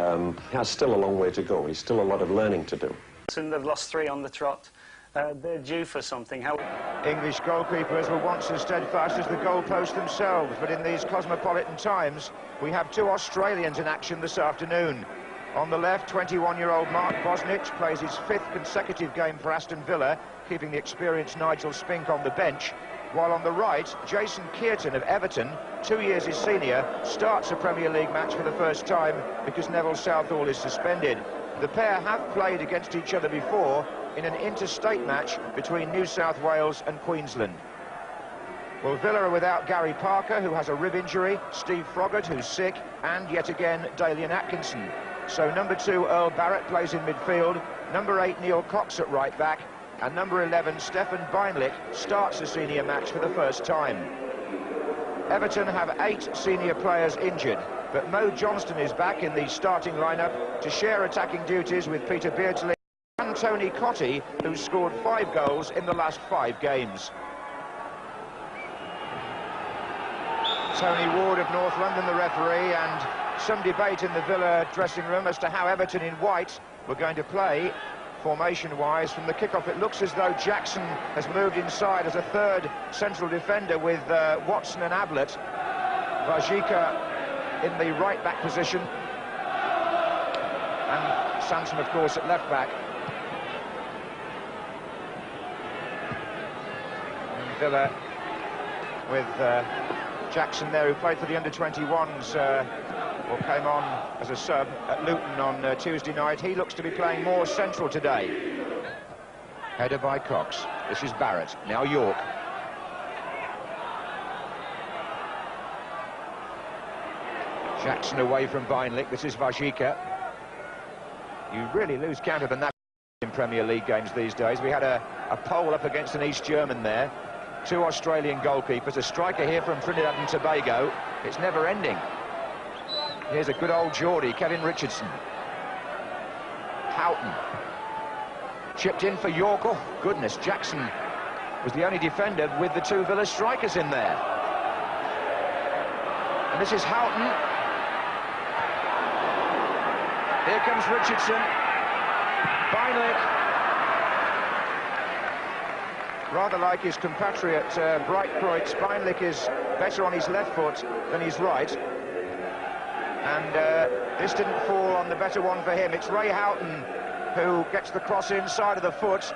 He has still a long way to go. He's still a lot of learning to do. And they've lost 3 on the trot. They're due for something. English goalkeepers were once as steadfast as the goalposts themselves, but in these cosmopolitan times, we have 2 Australians in action this afternoon. On the left, 21-year-old Mark Bosnich plays his 5th consecutive game for Aston Villa, keeping the experienced Nigel Spink on the bench. While on the right, Jason Kearton of Everton, 2 years his senior, starts a Premier League match for the first time because Neville Southall is suspended. The pair have played against each other before in an interstate match between New South Wales and Queensland. Well, Villa are without Gary Parker, who has a rib injury, Steve Froggatt, who's sick, and yet again Dalian Atkinson. So number 2 Earl Barrett plays in midfield, number 8 Neil Cox at right back, and number 11 Stefan Beinlich starts a senior match for the first time. Everton have 8 senior players injured, but Mo Johnston is back in the starting lineup to share attacking duties with Peter Beardsley and Tony Cottee, who's scored 5 goals in the last 5 games. Tony Ward of North London, the referee, and some debate in the Villa dressing room as to how Everton in white were going to play formation-wise. From the kickoff, it looks as though Jackson has moved inside as a 3rd central defender with Watson and Ablett. Vajika in the right-back position, and Sansom, of course, at left-back. Villa with Jackson there, who played for the under-21s, or came on as a sub at Luton on Tuesday night. He looks to be playing more central today. Header by Cox. This is Barrett. Now York. Jackson away from Beinlich. This is Vajika. You really lose count of the national in Premier League games these days. We had a poll up against an East German there. 2 Australian goalkeepers. A striker here from Trinidad and Tobago. It's never ending. Here's a good old Geordie, Kevin Richardson. Houghton. Chipped in for York. Oh, goodness, Jackson was the only defender with the 2 Villa strikers in there. And this is Houghton. Here comes Richardson. Beinlich. Rather like his compatriot Breitkreutz, Beinlich is better on his left foot than his right. And this didn't fall on the better one for him. It's Ray Houghton who gets the cross inside of the foot.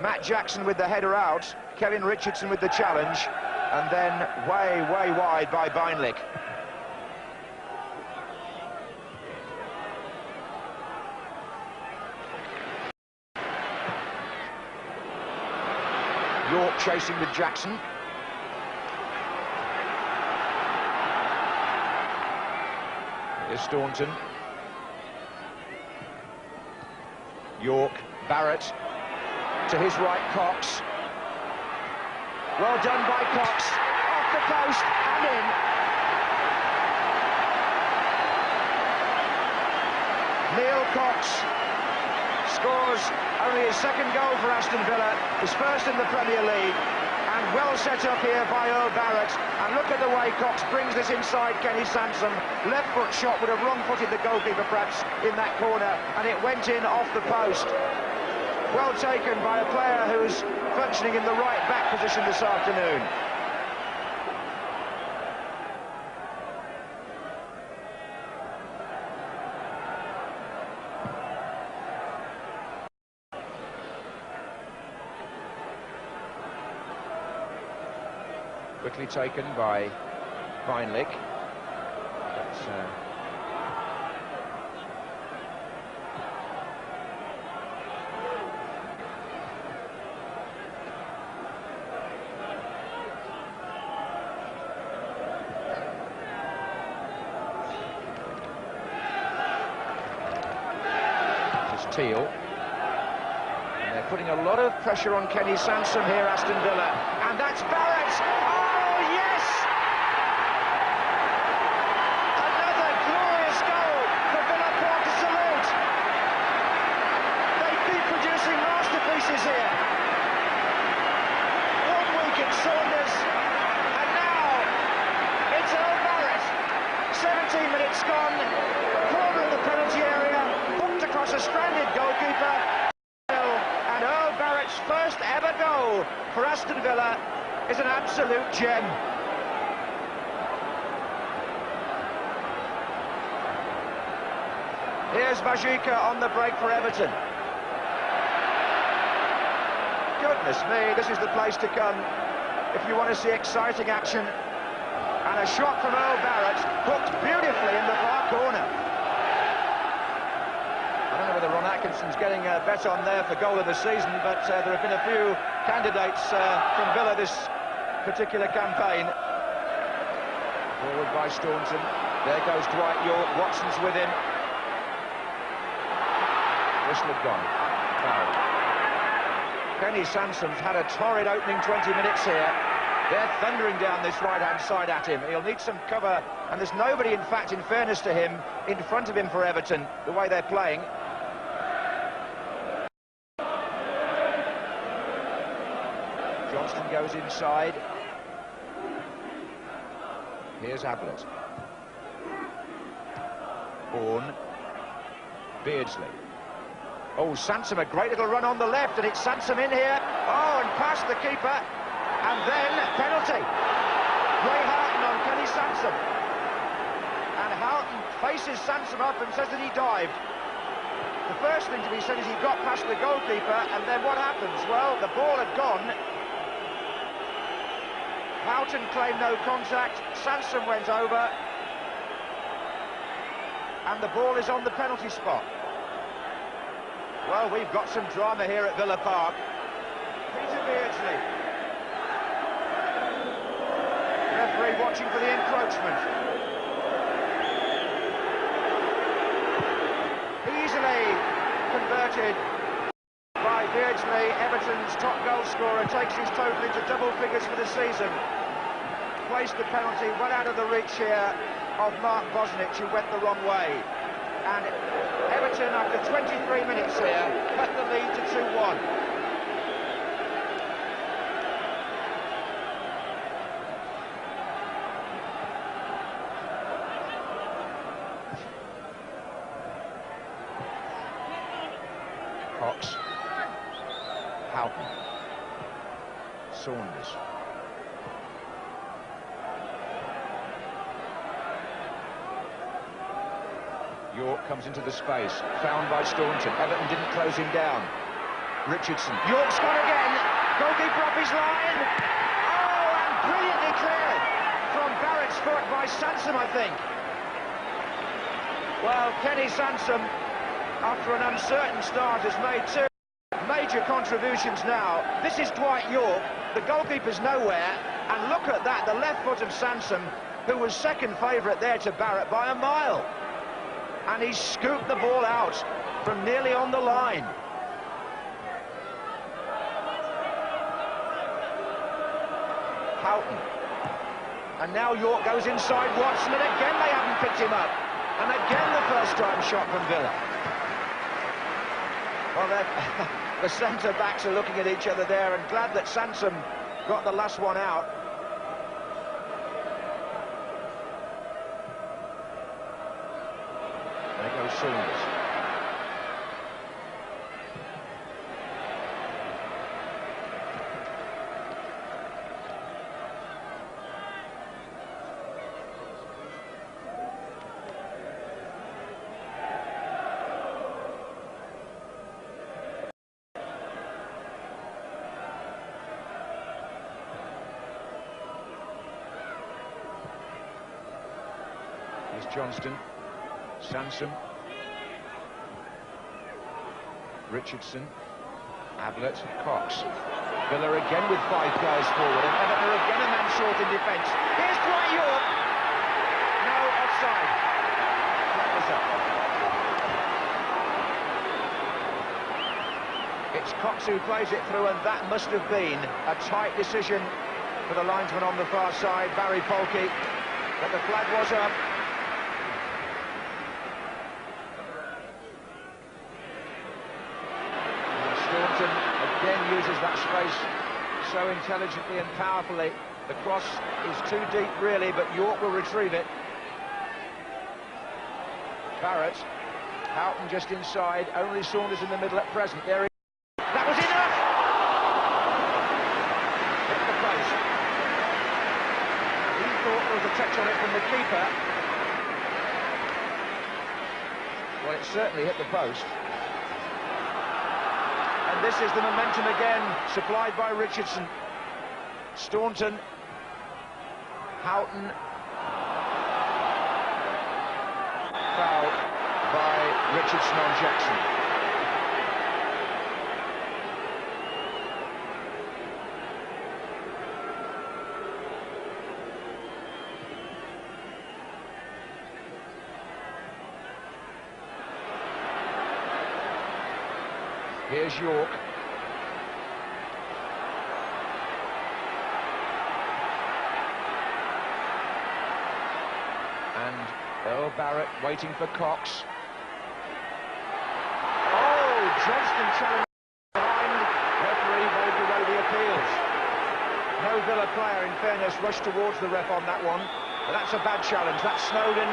Matt Jackson with the header out. Kevin Richardson with the challenge. And then way, way wide by Beinlich. York chasing with Jackson. Here's Staunton. York, Barrett. To his right, Cox. Well done by Cox. Off the post and in. Neil Cox scores only his 2nd goal for Aston Villa, his 1st in the Premier League, and well set up here by Earl Barrett. And look at the way Cox brings this inside Kenny Sansom. Left foot shot would have wrong-footed the goalkeeper perhaps in that corner, and it went in off the post. Well taken by a player who's functioning in the right back position this afternoon. Quickly taken by Beinlich. This is Teal. And they're putting a lot of pressure on Kenny Sansom here, Aston Villa. And that's Barrett! Here. 1 week at Saunders, and now it's Earl Barrett. 17 minutes gone, corner of the penalty area. first ever goal for Aston Villa is an absolute gem. Here's Vajika on the break for Everton. Goodness me, this is the place to come if you want to see exciting action. And a shot from Earl Barrett, hooked beautifully in the far corner. I don't know whether Ron Atkinson's getting a bet on there for goal of the season, but there have been a few candidates from Villa this particular campaign. Forward by Staunton. There goes Dwight York. Watson's with him. Whistle had gone. Foul. Kenny Sansom's had a torrid opening 20 minutes here. They're thundering down this right-hand side at him. He'll need some cover, and there's nobody, in fact, in fairness to him, in front of him for Everton, the way they're playing. Johnston goes inside. Here's Ablett. Bourne. Beardsley. Oh, Sansom, a great little run on the left, and it's Sansom in here. Oh, and past the keeper. And then, penalty. Ray Houghton on Kenny Sansom. And Houghton faces Sansom up and says that he dived. The first thing to be said is he got past the goalkeeper, and then what happens? Well, the ball had gone. Houghton claimed no contact. Sansom went over. And the ball is on the penalty spot. Well, we've got some drama here at Villa Park. Peter Beardsley. Referee watching for the encroachment. Easily converted by Beardsley. Everton's top goal scorer takes his total into double figures for the season. Placed the penalty well out of the reach here of Mark Bosnich, who went the wrong way. And Everton, after 23 minutes here, cut the lead to 2-1. Cox. Houghton. Saunders. York comes into the space, found by Staunton. Everton didn't close him down. Richardson. York's gone again. Goalkeeper off his line. Oh, and brilliantly cleared from Barrett's foot by Sansom, I think. Well, Kenny Sansom, after an uncertain start, has made two major contributions now. This is Dwight York. The goalkeeper's nowhere. And look at that, the left foot of Sansom, who was second favourite there to Barrett by a mile. And he scooped the ball out from nearly on the line. Houghton. And now York goes inside Watson, and again they haven't picked him up. And again the first time shot from Villa. Well, the centre-backs are looking at each other there, and glad that Sansom got the last one out. There goes Saunders. Here's Johnston. Sansom. Richardson. Ablett. Cox. Villa again with 5 players forward, and Everton are again a man short in defence. Here's Dwight York. No, offside. That was up. It's Cox who plays it through, and that must have been a tight decision for the linesman on the far side, Barry Polkey. But the flag was up. Staunton again uses that space so intelligently and powerfully. The cross is too deep, really, but York will retrieve it. Barrett. Houghton just inside. Only Saunders in the middle at present. There he is. That was enough! the keeper. Well, it certainly hit the post. And this is the momentum again, supplied by Richardson. Staunton. Houghton. Foul by Richardson on Jackson. Here's York. And Earl Barrett waiting for Cox. Oh, Johnston challenged behind. Referee waved away the appeals. No Villa player, in fairness, rushed towards the ref on that one. But that's a bad challenge. That's Snowden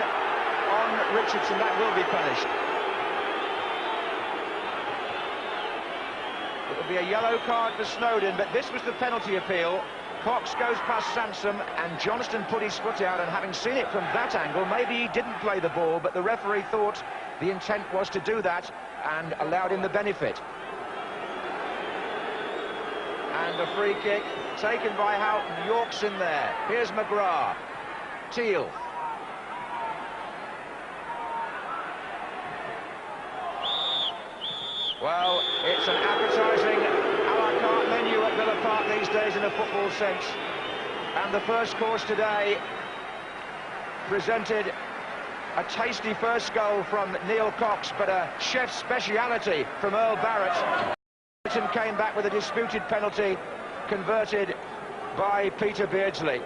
on Richardson. That will be punished. It will be a yellow card for Snowden, but this was the penalty appeal. Cox goes past Sansom, and Johnston put his foot out, and having seen it from that angle, maybe he didn't play the ball, but the referee thought the intent was to do that and allowed him the benefit. And a free kick taken by Houghton. York's in there. Here's McGrath. Teal. Well, it's an appetising a la carte menu at Villa Park these days in a football sense. And the first course today presented a tasty first goal from Neil Cox, but a chef's speciality from Earl Barrett. Everton came back with a disputed penalty converted by Peter Beardsley.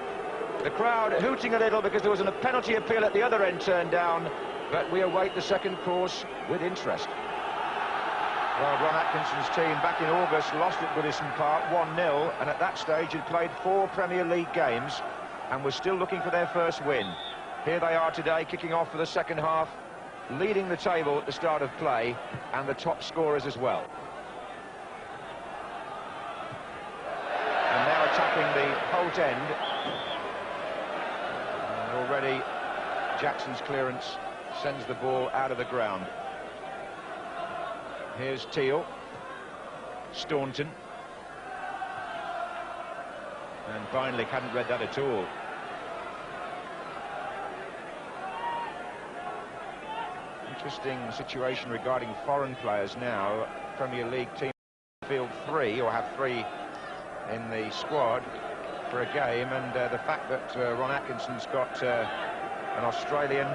The crowd hooting a little because there was a penalty appeal at the other end turned down, but we await the second course with interest. Well, Ron Atkinson's team back in August lost at Goodison Park 1-0, and at that stage had played 4 Premier League games and was still looking for their first win. Here they are today, kicking off for the second half, leading the table at the start of play, and the top scorers as well. And now attacking the Holt end. And already Jackson's clearance sends the ball out of the ground. Here's Teal. Staunton. And Beinlich hadn't read that at all. Interesting situation regarding foreign players now. Premier League team field 3, or have 3 in the squad for a game, and the fact that Ron Atkinson's got an Australian,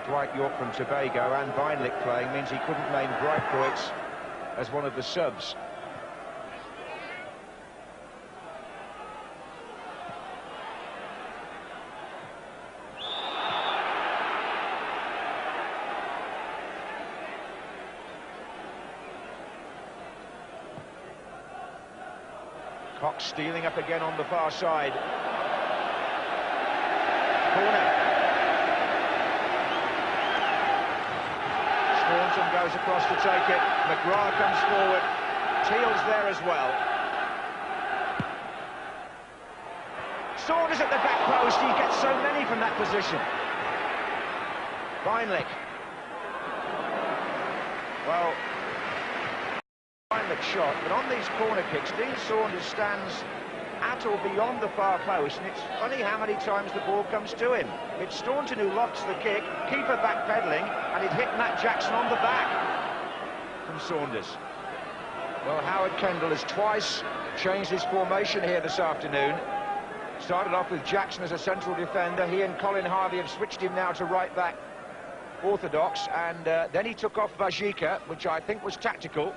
Dwight York from Tobago, and Beinlich playing means he couldn't name Breitbreutz as one of the subs. Cox stealing up again on the far side. Corner. Staunton goes across to take it. McGrath comes forward. Teal's there as well. Saunders at the back post. He gets so many from that position. Beinlich. Well, Beinlich shot, but on these corner kicks, Dean Saunders stands at or beyond the far post, and it's funny how many times the ball comes to him. It's Staunton who lofts the kick, keeper backpedaling, and it hit Matt Jackson on the back from Saunders. Well, Howard Kendall has twice changed his formation here this afternoon. Started off with Jackson as a central defender. He and Colin Harvey have switched him now to right back orthodox, and then he took off Vajika, which I think was tactical.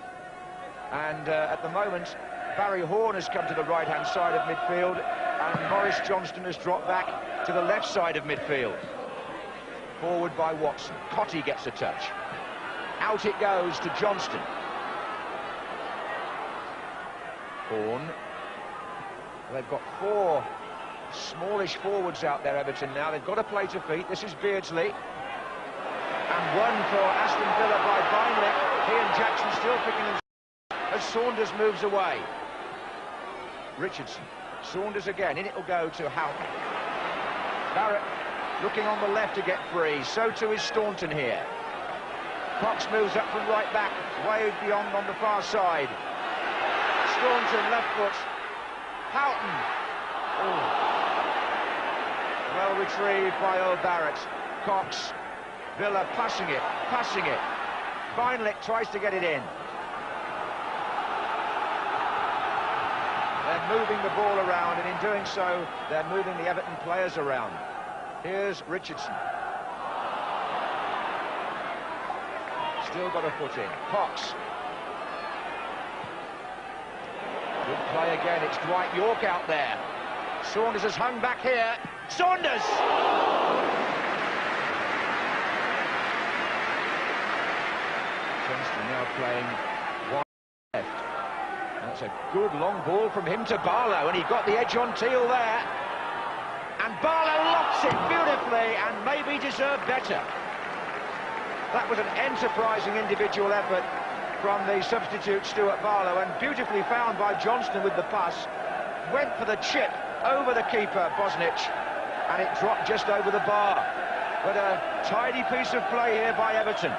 And at the moment, Barry Horn has come to the right-hand side of midfield, and Maurice Johnston has dropped back to the left side of midfield. Forward by Watson. Cotty gets a touch. Out it goes to Johnston. Horn. They've got 4 smallish forwards out there, Everton, now. They've got to play to feet. This is Beardsley. And one for Aston Villa by Beinlich. He and Jackson still picking them as Saunders moves away. Richardson. Saunders again. In it will go to Houghton. Barrett looking on the left to get free. So too is Staunton here. Cox moves up from right back, way beyond on the far side. Staunton, left foot. Houghton. Oh. Well retrieved by Earl Barrett. Cox. Villa passing it. Beinlich tries to get it in. They're moving the ball around, and in doing so, they're moving the Everton players around. Here's Richardson. Still got a foot in. Cox. Good play again. It's Dwight York out there. Saunders has hung back here. Saunders! Johnston now playing wide left. That's a good long ball from him to Barlow, and he got the edge on Teal there. And Barlow lofts it beautifully, and maybe deserved better. That was an enterprising individual effort from the substitute Stuart Barlow, and beautifully found by Johnston with the pass. Went for the chip over the keeper, Bosnich, and it dropped just over the bar. But a tidy piece of play here by Everton.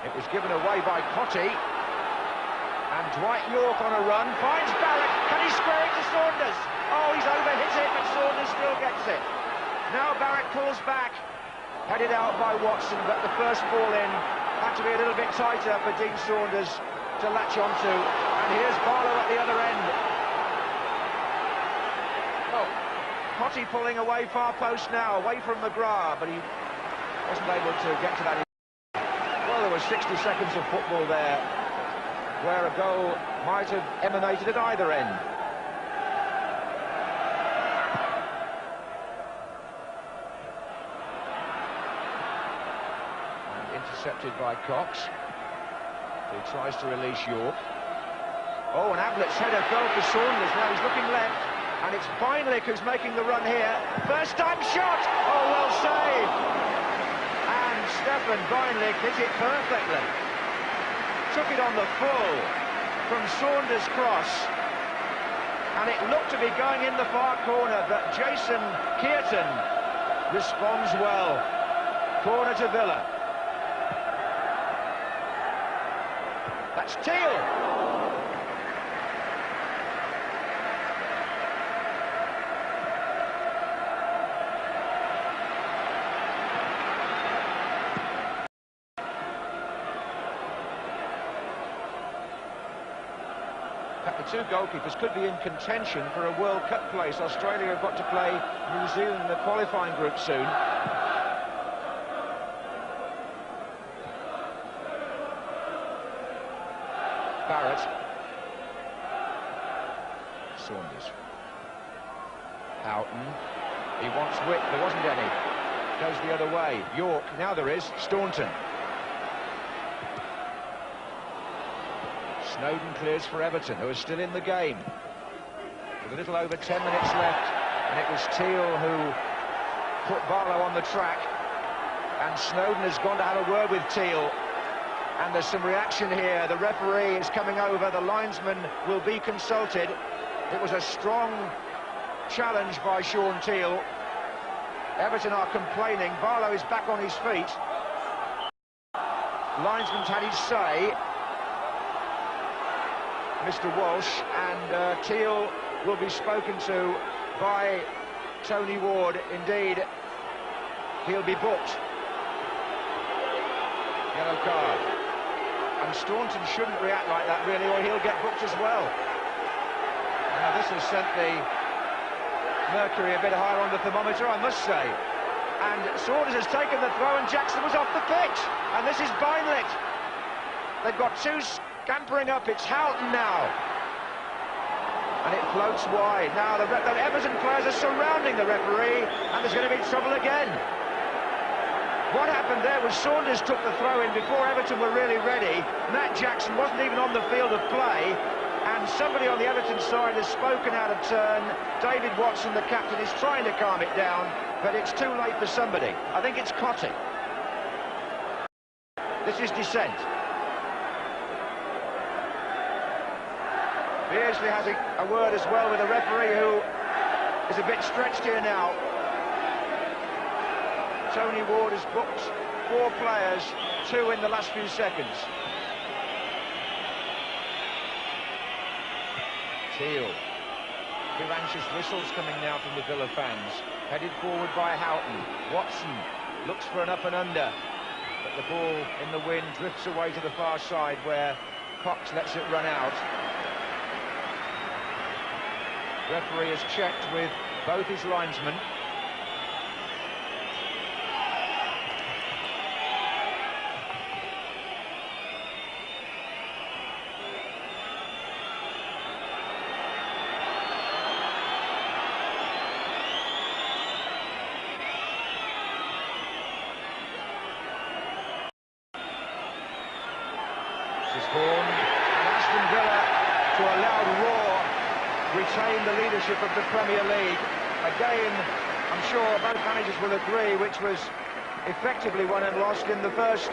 It was given away by Cottee, and Dwight York on a run, finds Barrett. Can he square it to Saunders? Oh, he's overhit it, but Saunders still gets it. Now Barrett pulls back, headed out by Watson, but the first ball in had to be a little bit tighter for Dean Saunders to latch onto. And here's Barlow at the other end. Oh, Cottee pulling away far post now, away from McGrath, but he wasn't able to get to that. Well, there was 60 seconds of football there, where a goal might have emanated at either end. And intercepted by Cox, who tries to release York. Oh, and Ablett's header fell for Saunders. Now he's looking left, and it's Beinlich who's making the run here. First time shot! Oh, well saved! And Stefan Beinlich hit it perfectly. Took it on the full from Saunders' cross, and it looked to be going in the far corner, but Jason Kearton responds well. Corner to Villa. That's Teal. The two goalkeepers could be in contention for a World Cup place. Australia have got to play New Zealand in the qualifying group soon. Barrett. Saunders. Houghton. He wants width, there wasn't any. Goes the other way. York, now there is. Staunton. Snowden clears for Everton, who are still in the game. With a little over 10 minutes left, and it was Teal who put Barlow on the track. And Snowden has gone to have a word with Teal. And there's some reaction here. The referee is coming over, the linesman will be consulted. It was a strong challenge by Sean Teal. Everton are complaining. Barlow is back on his feet. Linesman's had his say. Mr. Walsh, and Teal will be spoken to by Tony Ward. Indeed, he'll be booked. Yellow card. And Staunton shouldn't react like that, really, or he'll get booked as well. Now, this has sent the mercury a bit higher on the thermometer, I must say. And Saunders has taken the throw, and Jackson was off the pitch. And this is Beinlich. They've got two scampering up. It's Houghton now. And it floats wide. Now the Everton players are surrounding the referee, and there's going to be trouble again. What happened there was Saunders took the throw in before Everton were really ready. Matt Jackson wasn't even on the field of play, and somebody on the Everton side has spoken out of turn. David Watson, the captain, is trying to calm it down, but it's too late for somebody. I think it's Cottee. This is dissent. Beardsley has a word as well with the referee, who is a bit stretched here now. Tony Ward has booked 4 players, 2 in the last few seconds. Teal. 2 anxious whistles coming now from the Villa fans. Headed forward by Houghton. Watson looks for an up and under, but the ball in the wind drifts away to the far side, where Cox lets it run out. Referee has checked with both his linesmen. Horn and Aston Villa, to a loud roar, retain the leadership of the Premier League. Again, I'm sure both managers will agree, which was effectively won and lost in the first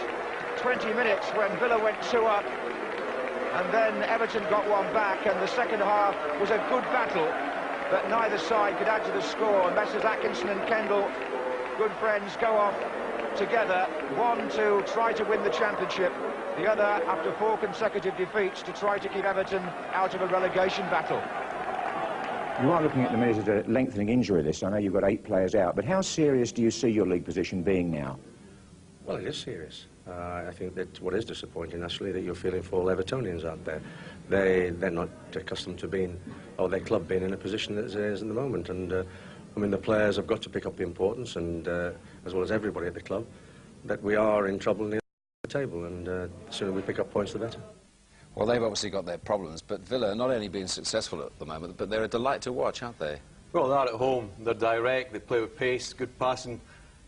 20 minutes when Villa went 2 up, and then Everton got 1 back, and the second half was a good battle, but neither side could add to the score. And Messrs Atkinson and Kendall, good friends, go off together, one to try to win the championship, the other, after 4 consecutive defeats, to try to keep Everton out of a relegation battle. You are looking at the minute at a lengthening injury list. I know you've got 8 players out, but how serious do you see your league position being now? Well, it is serious. I think that what is disappointing, actually, that you're feeling for all Evertonians out there. They're not accustomed to being, or their club being in a position that it is at the moment. And, I mean, the players have got to pick up the importance, and as well as everybody at the club, that we are in trouble near the table, and the sooner we pick up points, the better. Well, they've obviously got their problems, but Villa are not only being successful at the moment, but they're a delight to watch, aren't they? Well, they're at home, they're direct, they play with pace, good passing,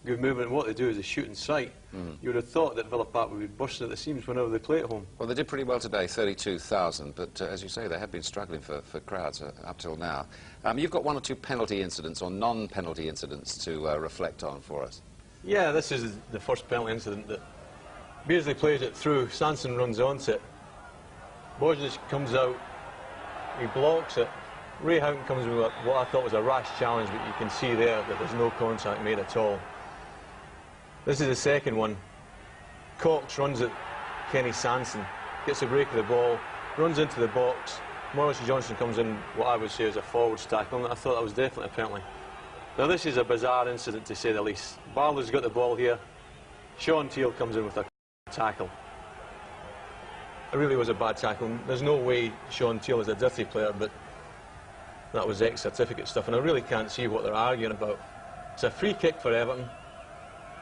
good movement, and what they do is they shoot in sight. You would have thought that Villa Park would be bursting at the seams whenever they play at home. Well, they did pretty well today, 32,000, but as you say, they have been struggling for crowds up till now. You've got 1 or 2 penalty incidents or non-penalty incidents to reflect on for us. Yeah, this is the first penalty incident that Beardsley plays it through, Sanson runs onto it, Borges comes out, he blocks it, Ray Houghton comes with what I thought was a rash challenge, but you can see there that there's no contact made at all. This is the second one. Cox runs at Kenny Sanson, gets a break of the ball, runs into the box. Morris Johnson comes in what I would say is a forward tackle, and I thought that was definitely a penalty. Now this is a bizarre incident, to say the least. Barlow's got the ball here, Sean Teal comes in with a tackle. It really was a bad tackle. There's no way Sean Teal is a dirty player, but that was ex-certificate stuff, and I really can't see what they're arguing about. It's a free kick for Everton,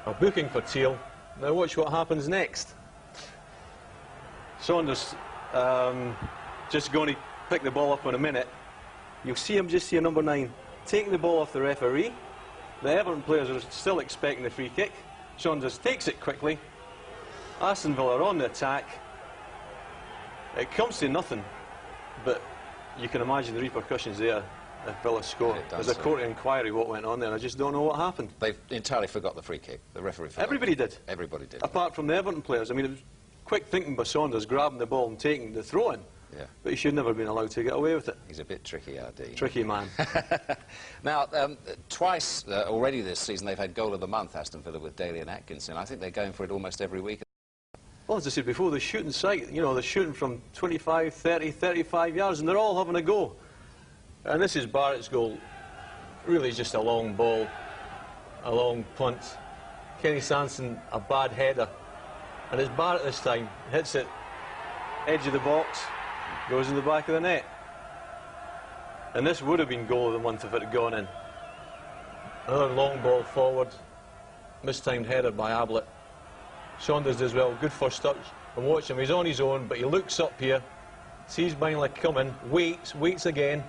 a booking for Teal. Now watch what happens next. Saunders just going to pick the ball up in a minute. You'll see him just here, number 9, taking the ball off the referee. The Everton players are still expecting the free kick. Saunders takes it quickly. Aston Villa are on the attack. It comes to nothing, but you can imagine the repercussions there if Villa score. There's a court inquiry what went on there, and I just don't know what happened. They've entirely forgot the free kick. The referee forgot. Everybody did. Everybody did. Apart from the Everton players. I mean, it was quick thinking by Saunders, grabbing the ball and taking the throw-in. Yeah. But he should never have been allowed to get away with it. He's a bit tricky, RD. Tricky man. Now, twice already this season they've had goal of the month, Aston Villa, with Daly and Atkinson. I think they're going for it almost every week. Well, as I said before, they're shooting sight. You know, they're shooting from 25, 30, 35 yards, and they're all having a go. And this is Barrett's goal. Really just a long ball, a long punt. Kenny Sanson, a bad header. And it's Barrett this time. Hits it, edge of the box, goes in the back of the net. And this would have been goal of the month if it had gone in. Another long ball forward, mistimed header by Ablett. Saunders does well, good first touch. And watch him, he's on his own, but he looks up here, sees Bingley coming, waits again,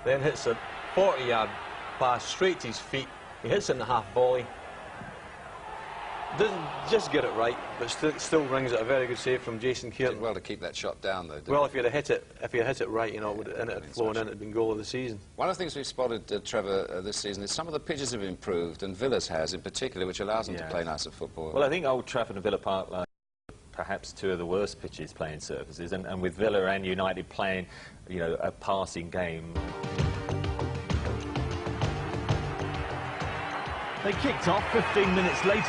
then hits a 40-yard pass straight to his feet. He hits it in the half volley. Doesn't just get it right, but still rings it a very good save from Jason Kearton. Did well to keep that shot down, though. Well, if he had hit it right, you know, and it had flown in, it had been goal of the season. One of the things we've spotted, Trevor, this season is some of the pitches have improved, and Villa's has in particular, which allows them to play nicer football. Well, I think Old Trafford and Villa Park, like perhaps two of the worst pitches playing surfaces, and with Villa and United playing, you know, a passing game. They kicked off 15 minutes later.